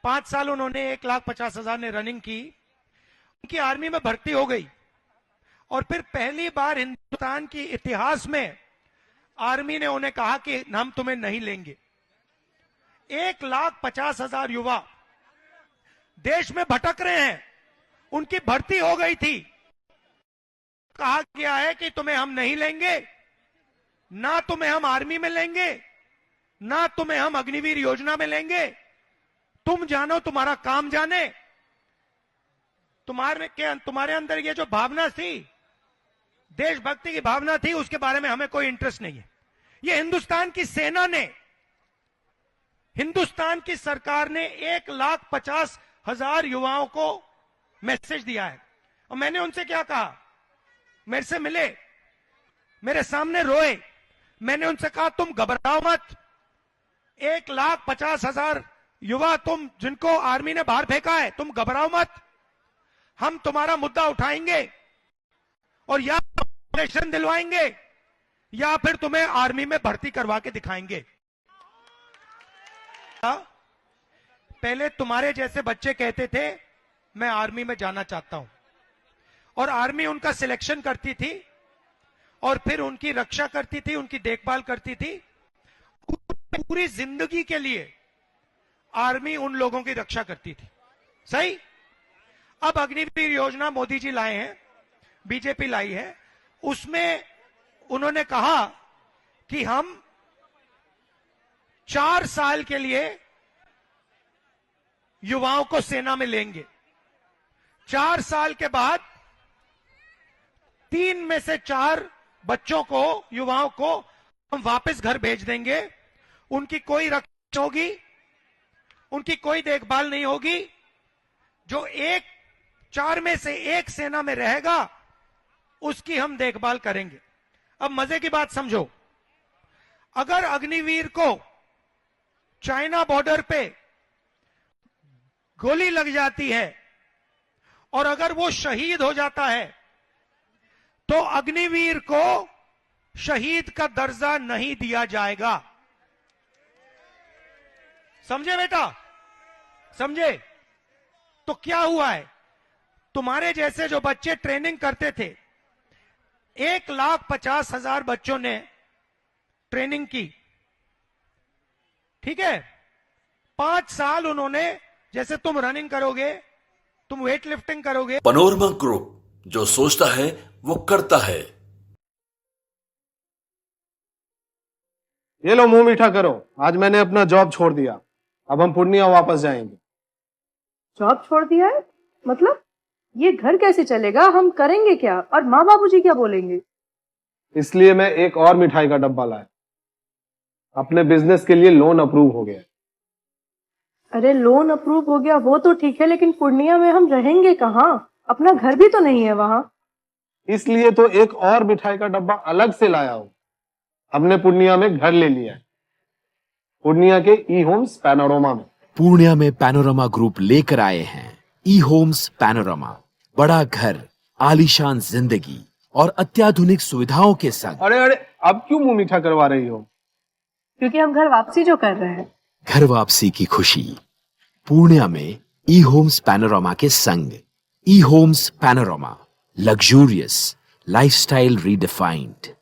5 साल उन्होंने 1,50,000 ने रनिंग की, उनकी आर्मी में भर्ती हो गई और फिर पहली बार हिंदुस्तान की इतिहास में आर्मी ने उन्हें कहा कि हम तुम्हें नहीं लेंगे। 1,50,000 युवा देश में भटक रहे हैं, उनकी भर्ती हो गई थी। कहा गया है कि तुम्हें हम नहीं लेंगे, ना तुम्हें हम आर्मी में लेंगे, ना तुम्हें हम अग्निवीर योजना में लेंगे। तुम जानो, तुम्हारा काम जाने। तुम्हारे अंदर ये जो भावना थी, देशभक्ति की भावना थी, उसके बारे में हमें कोई इंटरेस्ट नहीं है। ये हिंदुस्तान की सेना ने, हिंदुस्तान की सरकार ने 1,50,000 युवाओं को मैसेज दिया है। और मैंने उनसे क्या कहा, मेरे से मिले, मेरे सामने रोए। मैंने उनसे कहा तुम घबराओ मत, 1,50,000 युवा तुम जिनको आर्मी ने बाहर फेंका है, तुम घबराओ मत, हम तुम्हारा मुद्दा उठाएंगे और या ऑपरेशन दिलवाएंगे या फिर तुम्हें आर्मी में भर्ती करवा के दिखाएंगे। पहले तुम्हारे जैसे बच्चे कहते थे मैं आर्मी में जाना चाहता हूं, और आर्मी उनका सिलेक्शन करती थी और फिर उनकी रक्षा करती थी, उनकी देखभाल करती थी। पूरी जिंदगी के लिए आर्मी उन लोगों की रक्षा करती थी। सही। अब अग्निवीर योजना मोदी जी लाए हैं, बीजेपी लाई है, उसमें उन्होंने कहा कि हम 4 साल के लिए युवाओं को सेना में लेंगे। 4 साल के बाद 3 में से 4 बच्चों को, युवाओं को हम वापस घर भेज देंगे। उनकी कोई रक्षा होगी, उनकी कोई देखभाल नहीं होगी। जो 4 में से 1 सेना में रहेगा उसकी हम देखभाल करेंगे। अब मजे की बात समझो, अगर अग्निवीर को चाइना बॉर्डर पे गोली लग जाती है और अगर वो शहीद हो जाता है तो अग्निवीर को शहीद का दर्जा नहीं दिया जाएगा। समझे बेटा, समझे? तो क्या हुआ है, तुम्हारे जैसे जो बच्चे ट्रेनिंग करते थे, 1,50,000 बच्चों ने ट्रेनिंग की, ठीक है। 5 साल उन्होंने, जैसे तुम रनिंग करोगे, तुम वेट लिफ्टिंग करोगे। पैनोरमा ग्रुप, जो सोचता है वो करता है। ये लो मुंह मीठा करो, आज मैंने अपना जॉब छोड़ दिया, अब हम पूर्णिया वापस जाएंगे। जॉब छोड़ दिया है? मतलब ये घर कैसे चलेगा, हम करेंगे क्या, और माँ बाबूजी क्या बोलेंगे? इसलिए मैं एक और मिठाई का डब्बा लाया, अपने बिजनेस के लिए लोन अप्रूव हो गया। अरे लोन अप्रूव हो गया वो तो ठीक है, लेकिन पूर्णिया में हम रहेंगे कहाँ? अपना घर भी तो नहीं है वहां। इसलिए तो एक और मिठाई का डब्बा अलग से लाया हूं। हमने पूर्णिया में घर ले लिया है, पूर्णिया के ई होम्स पैनोरमा में। पूर्णिया में पैनोरमा ग्रुप लेकर आए हैं ई होम्स पैनोरमा। बड़ा घर, आलीशान जिंदगी और अत्याधुनिक सुविधाओं के संग। अरे अरे, अब क्यों मुंह मीठा करवा रही हो? क्योंकि हम घर वापसी जो कर रहे हैं। घर वापसी की खुशी पूर्णिया में ई होम्स पैनोरमा के संग। E homes panorama, luxurious lifestyle redefined.